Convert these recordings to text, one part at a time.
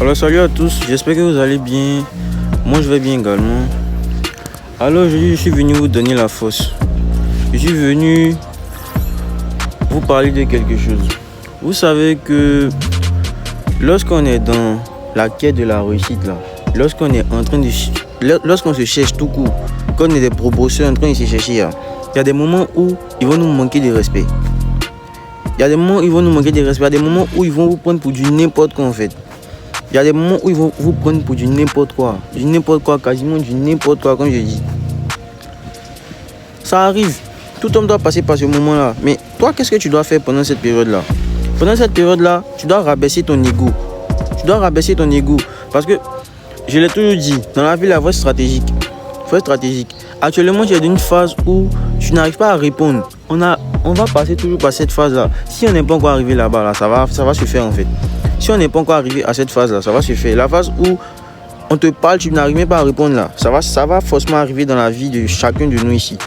Alors salut à tous, j'espère que vous allez bien. Moi je vais bien également. Alors aujourd'hui je suis venu vous donner la force. Je suis venu vous parler de quelque chose. Vous savez que lorsqu'on est dans la quête de la réussite là, lorsqu'on se cherche tout court, quand on est des proportions en train de se chercher, il y a des moments où ils vont nous manquer de respect. Il y a des moments où ils vont nous manquer de respect, il y a des moments où ils vont vous prendre pour du n'importe quoi en fait. Il y a des moments où ils vont vous prendre pour du n'importe quoi, quasiment du n'importe quoi, comme je dis. Ça arrive, tout homme doit passer par ce moment-là. Mais toi, qu'est-ce que tu dois faire pendant cette période-là? Pendant cette période-là, tu dois rabaisser ton ego. Parce que, je l'ai toujours dit, dans la vie, la voie est stratégique. Actuellement, tu es dans une phase où tu n'arrives pas à répondre. On va passer toujours par cette phase-là. Si on n'est pas encore arrivé là-bas, là, ça va se faire en fait. Si on n'est pas encore arrivé à cette phase-là, ça va se faire. La phase où on te parle, tu n'arrives même pas à répondre là. Ça va forcément arriver dans la vie de chacun de nous ici.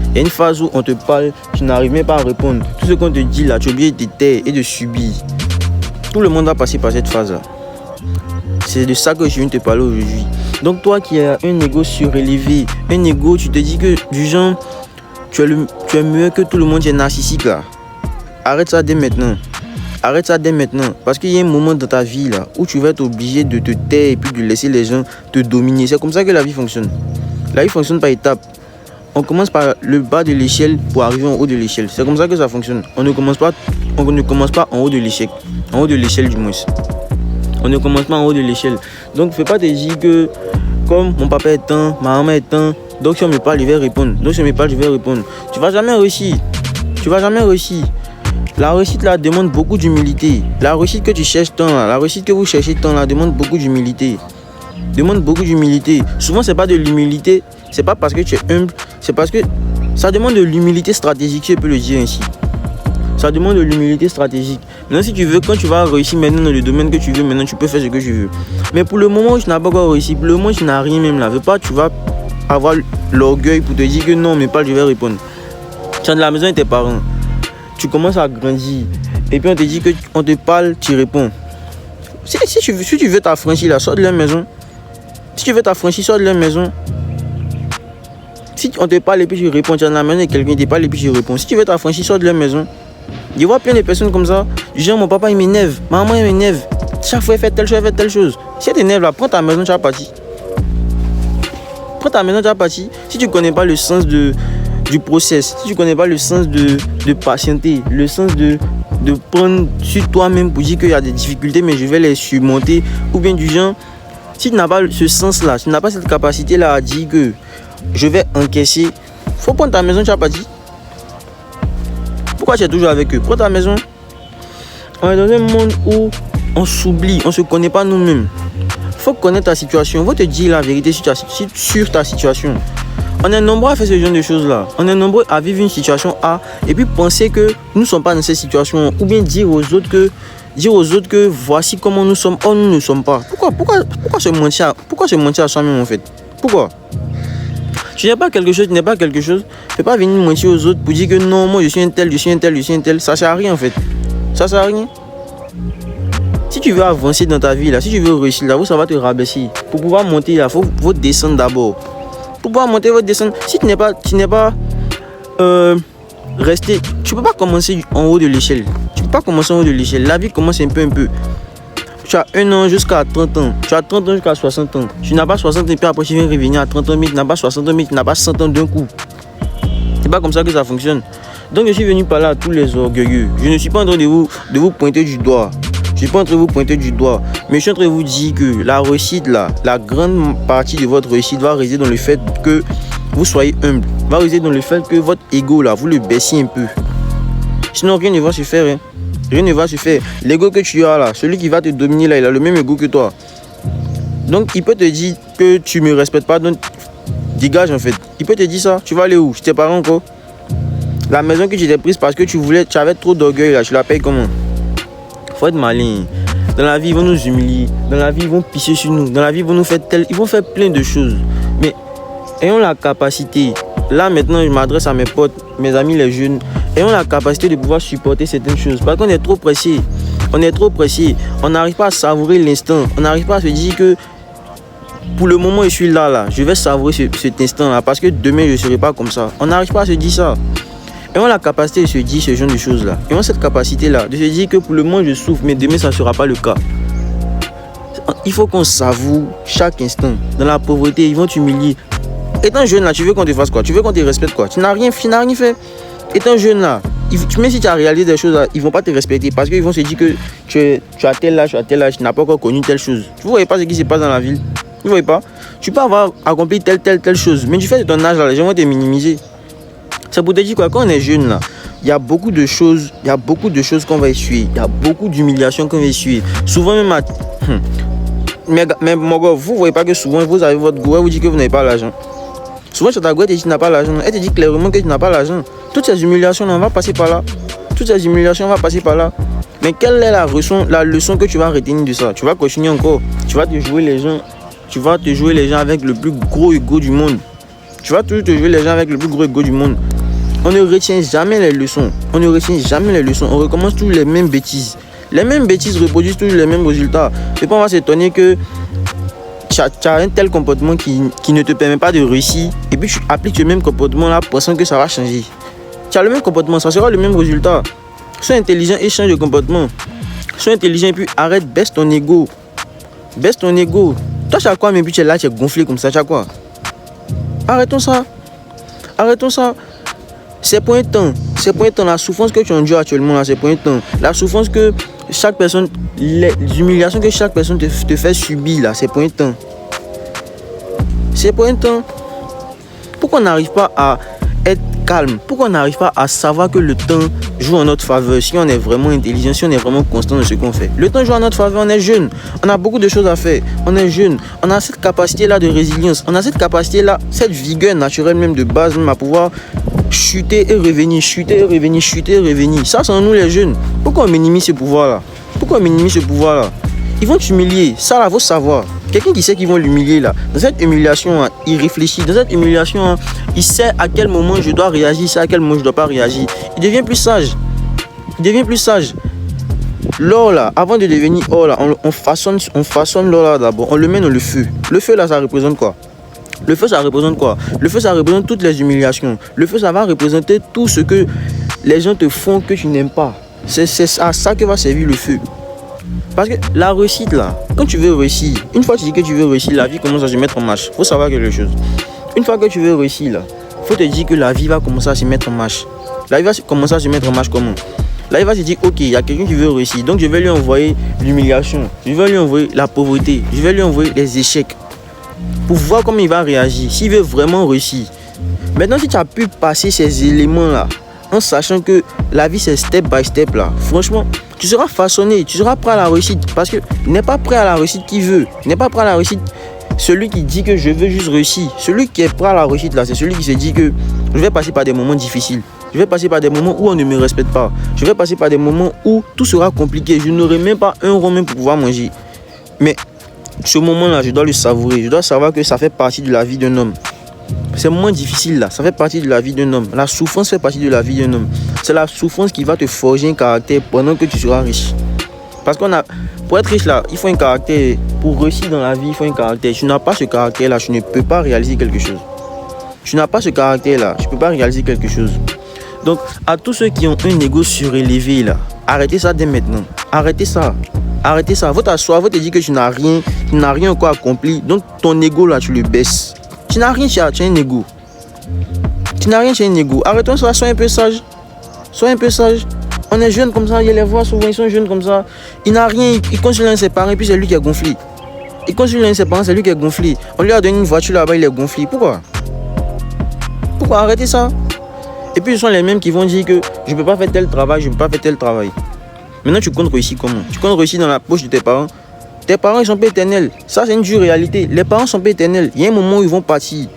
Il y a une phase où on te parle, tu n'arrives même pas à répondre. Tout ce qu'on te dit là, tu es obligé de taire et de subir. Tout le monde va passer par cette phase-là. C'est de ça que je viens te parler aujourd'hui. Donc toi qui as un ego surélevé, un ego, tu te dis que du genre, tu es mieux que tout le monde, tu es narcissique là. Arrête ça dès maintenant. Parce qu'il y a un moment dans ta vie là où tu vas être obligé de te taire et puis de laisser les gens te dominer. C'est comme ça que la vie fonctionne. La vie fonctionne par étapes. On commence par le bas de l'échelle pour arriver en haut de l'échelle. C'est comme ça que ça fonctionne. On ne commence pas en haut de l'échec. En haut de l'échelle du moins. On ne commence pas en haut de l'échelle. Donc fais pas te dire que comme mon papa est temps, ma maman est temps, donc si on me parle, je vais répondre. Tu vas jamais réussir. La réussite là demande beaucoup d'humilité. La réussite que tu cherches tant là, la réussite que vous cherchez tant là demande beaucoup d'humilité. Souvent c'est pas de l'humilité, c'est pas parce que tu es humble, c'est parce que ça demande de l'humilité stratégique, je peux le dire ainsi. Ça demande de l'humilité stratégique. Maintenant si tu veux, quand tu vas réussir maintenant dans le domaine que tu veux, maintenant tu peux faire ce que tu veux. Mais pour le moment où tu n'as pas encore réussi, pour le moment où tu n'as rien même là, veux pas, tu vas avoir l'orgueil pour te dire que non mais pas, je vais répondre. Tu es dans la maison de tes parents. Tu commences à grandir et puis on te dit que on te parle, tu réponds. Si tu veux t'affranchir là, sors de la maison. Si on te parle et puis tu réponds, tu es dans la maison et quelqu'un te parle et puis tu réponds. Si tu veux t'affranchir, sors de la maison. Je vois plein de personnes comme ça. Genre mon papa il m'énerve, ma maman il m'énerve. Chaque fois il fait telle chose, Si elle t'énerve là, prends ta maison, tu vas partir. Si tu connais pas le sens du process, si tu connais pas le sens de patienter, le sens de prendre sur toi-même pour dire qu'il y a des difficultés mais je vais les surmonter, ou bien du genre, si tu n'as pas ce sens-là, si tu n'as pas cette capacité-là à dire que je vais encaisser, faut prendre ta maison, tu vas partir. Pourquoi tu es toujours avec eux? Prends ta maison. On est dans un monde où on s'oublie, on ne se connaît pas nous-mêmes. Faut connaître ta situation, faut te dire la vérité sur ta situation. On est nombreux à faire ce genre de choses là. On est nombreux à vivre une situation A et puis penser que nous ne sommes pas dans cette situation, ou bien dire aux autres que voici comment nous sommes. Oh, nous ne sommes pas. Pourquoi se mentir à soi-même en fait? Pourquoi? Tu n'es pas quelque chose. Fais pas venir mentir aux autres pour dire que non, moi je suis un tel. Ça sert à rien en fait. Si tu veux avancer dans ta vie là, si tu veux réussir là, ça va te rabaisser. Pour pouvoir monter là, faut descendre d'abord. Pour pouvoir monter, faut descendre. Si tu n'es pas resté, tu peux pas commencer en haut de l'échelle. La vie commence un peu. Tu as 1 an jusqu'à 30 ans. Tu as 30 ans jusqu'à 60 ans. Tu n'as pas 60 ans et puis après tu viens revenir à 30 ans, mais tu n'as pas 60 ans, mais tu n'as pas 100 ans d'un coup. C'est pas comme ça que ça fonctionne. Donc je suis venu parler à tous les orgueilleux. Je ne suis pas en train de vous pointer du doigt. Mais je suis en train de vous dire que la réussite là, la grande partie de votre réussite va résider dans le fait que vous soyez humble. Va résider dans le fait que votre ego là, vous le baissiez un peu. Sinon rien ne va se faire. L'ego que tu as là, celui qui va te dominer là, il a le même ego que toi. Donc il peut te dire que tu me respectes pas, donc dégage en fait. Il peut te dire ça, tu vas aller où? Je t'ai parlé encore. La maison que tu t'es prise parce que tu avais trop d'orgueil là, tu la payes comment? Faut être malin. Dans la vie, ils vont nous humilier. Dans la vie, ils vont pisser sur nous. Dans la vie, ils vont faire plein de choses. Mais ayons la capacité. Là maintenant, je m'adresse à mes potes, mes amis les jeunes. Ayons la capacité de pouvoir supporter certaines choses. Parce qu'on est trop pressé. On est trop pressé. On n'arrive pas à savourer l'instant. On n'arrive pas à se dire que pour le moment, je suis là. Je vais savourer cet instant-là parce que demain, je ne serai pas comme ça. On n'arrive pas à se dire ça. Et on a la capacité de se dire ce genre de choses-là. Et on a cette capacité-là de se dire que pour le moment, je souffre, mais demain, ça ne sera pas le cas. Il faut qu'on savoure chaque instant. Dans la pauvreté, ils vont t'humilier. Étant jeune là, tu veux qu'on te fasse quoi? Tu veux qu'on te respecte quoi? Tu n'as rien fait. Étant jeune là, même si tu as réalisé des choses là, ils vont pas te respecter parce qu'ils vont se dire que tu as tel âge, tu n'as pas encore connu telle chose. Vous voyez pas ce qui se passe dans la ville? Vous voyez pas? Tu peux avoir accompli telle chose, mais du fait de ton âge là, les gens vont te minimiser. C'est pour te dire quoi? Quand on est jeune là, il y a beaucoup de choses qu'on va essuyer. Il y a beaucoup d'humiliations qu'on va essuyer. Souvent même à... Mais mon gars, vous voyez pas que souvent vous avez votre goût, vous dit que vous n'avez pas l'argent. Souvent sur ta goût, elle te dit que tu n'as pas l'argent. Elle te dit clairement que tu n'as pas l'argent. Toutes ces humiliations, on va passer par là. Mais quelle est la leçon que tu vas retenir de ça? Tu vas continuer encore. Tu vas te jouer les gens avec le plus gros ego du monde. On ne retient jamais les leçons. On recommence toujours les mêmes bêtises. Les mêmes bêtises reproduisent toujours les mêmes résultats. Et puis on va s'étonner que tu as un tel comportement qui ne te permet pas de réussir. Et puis tu appliques le même comportement là pensant que ça va changer. Tu as le même comportement, ça sera le même résultat. Sois intelligent et change de comportement. Sois intelligent et puis baisse ton ego. Toi, chaque quoi, mais puis tu es là, tu es gonflé comme ça, chaque quoi. Arrêtons ça. C'est pour un temps. La souffrance que tu endures actuellement là, c'est pour un temps. La souffrance que chaque personne, les humiliations que chaque personne te fait subir là, c'est pour un temps. Pourquoi on n'arrive pas à être calme? Pourquoi on n'arrive pas à savoir que le temps joue en notre faveur si on est vraiment intelligent, si on est vraiment constant dans ce qu'on fait? Le temps joue en notre faveur, on est jeune, on a beaucoup de choses à faire, on est jeune, on a cette capacité-là de résilience, on a cette capacité-là, cette vigueur naturelle même de base, même à pouvoir chuter et revenir. Ça, c'est en nous les jeunes. Pourquoi on minimise ce pouvoir-là? Ils vont t'humilier, ça là, faut savoir. Quelqu'un qui sait qu'ils vont l'humilier là, dans cette humiliation, hein, il réfléchit. Dans cette humiliation, hein, il sait à quel moment je dois réagir, il sait à quel moment je ne dois pas réagir. Il devient plus sage. L'or là, avant de devenir or là, on façonne l'or là d'abord, on le met dans le feu. Le feu là, ça représente quoi? Le feu, ça représente toutes les humiliations. Le feu, ça va représenter tout ce que les gens te font que tu n'aimes pas. C'est à ça que va servir le feu. Parce que la réussite là, quand tu veux réussir, une fois que tu dis que tu veux réussir, la vie commence à se mettre en marche. Faut savoir quelque chose. Une fois que tu veux réussir là, faut te dire que la vie va commencer à se mettre en marche. La vie va commencer à se mettre en marche comment? Là, il va se dire, ok, il y a quelqu'un qui veut réussir. Donc, je vais lui envoyer l'humiliation. Je vais lui envoyer la pauvreté. Je vais lui envoyer les échecs. Pour voir comment il va réagir. S'il veut vraiment réussir. Maintenant, si tu as pu passer ces éléments-là, en sachant que la vie, c'est step by step là. Franchement, tu seras façonné. Tu seras prêt à la réussite. Parce que n'est pas prêt à la réussite qui veut. N'est pas prêt à la réussite. Celui qui dit que je veux juste réussir. Celui qui est prêt à la réussite là, c'est celui qui se dit que je vais passer par des moments difficiles. Je vais passer par des moments où on ne me respecte pas. Je vais passer par des moments où tout sera compliqué. Je n'aurai même pas un rond même pour pouvoir manger. Mais ce moment-là, je dois le savourer. Je dois savoir que ça fait partie de la vie d'un homme. Ces moments difficiles là, ça fait partie de la vie d'un homme. La souffrance fait partie de la vie d'un homme. C'est la souffrance qui va te forger un caractère pendant que tu seras riche. Parce pour être riche là, il faut un caractère. Pour réussir dans la vie, il faut un caractère. Tu n'as pas ce caractère là, tu ne peux pas réaliser quelque chose. Tu n'as pas ce caractère là, tu ne peux pas réaliser quelque chose. Donc, à tous ceux qui ont un ego surélevé là, arrêtez ça dès maintenant. Arrêtez ça. Faut t'asseoir, faut te dire que tu n'as rien encore accompli. Donc, ton ego là, tu le baisses. Tu n'as rien, tu as un ego. Arrêtons ça, sois un peu sage. On est jeunes comme ça, il y a les voix souvent, ils sont jeunes comme ça. Il n'a rien, il consulte l'un de ses parents et puis c'est lui qui est gonflé. On lui a donné une voiture là-bas, il est gonflé. Pourquoi? Arrêtez ça. Et puis ce sont les mêmes qui vont dire que je ne peux pas faire tel travail, Maintenant tu comptes réussir comment? Tu comptes réussir dans la poche de tes parents. Tes parents ils sont pas éternels. Ça c'est une dure réalité. Les parents sont pas éternels. Il y a un moment où ils vont partir.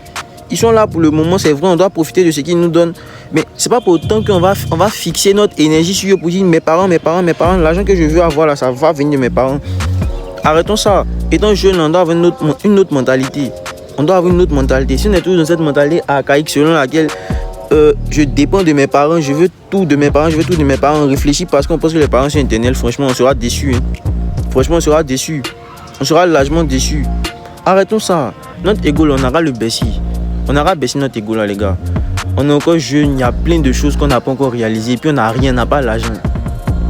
Ils sont là pour le moment, c'est vrai, on doit profiter de ce qu'ils nous donnent. Mais c'est pas pour autant qu'on va fixer notre énergie sur eux pour dire mes parents, l'argent que je veux avoir là, ça va venir de mes parents. Arrêtons ça. Étant jeune, on doit avoir une autre mentalité. Si on est toujours dans cette mentalité archaïque selon laquelle je dépends de mes parents, je veux tout de mes parents, On réfléchit parce qu'on pense que les parents sont éternels. Franchement, on sera déçus. Hein. Franchement, on sera déçus. On sera largement déçus. Arrêtons ça. Notre ego, on aura le baissi. On aura baissé notre ego là, les gars. On est encore jeune, il y a plein de choses qu'on n'a pas encore réalisées. Puis on n'a rien, on n'a pas l'argent.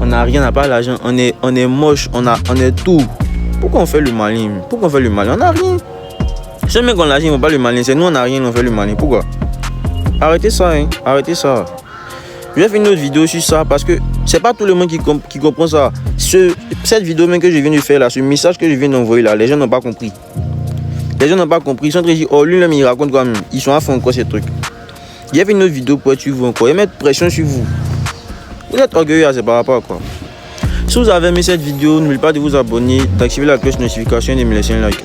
On n'a rien, on n'a pas l'argent. On est moche, on est tout. Pourquoi on fait le malin? On n'a rien. Ceux mecs qui ont l'argent, ils ne font pas le malin. C'est nous, on n'a rien, on fait le malin. Pourquoi? Arrêtez ça, hein. Arrêtez ça. Je vais faire une autre vidéo sur ça parce que c'est pas tout le monde qui comprend ça. Cette vidéo même que je viens de faire là, ce message que je viens d'envoyer là, les gens n'ont pas compris. Les gens n'ont pas compris. Ils sont en train de dire, oh lui, il raconte quoi même. Ils sont à fond encore ces trucs. Il y avait une autre vidéo pour être sur vous encore et mettre pression sur vous. Vous êtes orgueilleux, c'est par rapport à quoi? Si vous avez aimé cette vidéo, n'oubliez pas de vous abonner, d'activer la cloche de notification et de me laisser un like.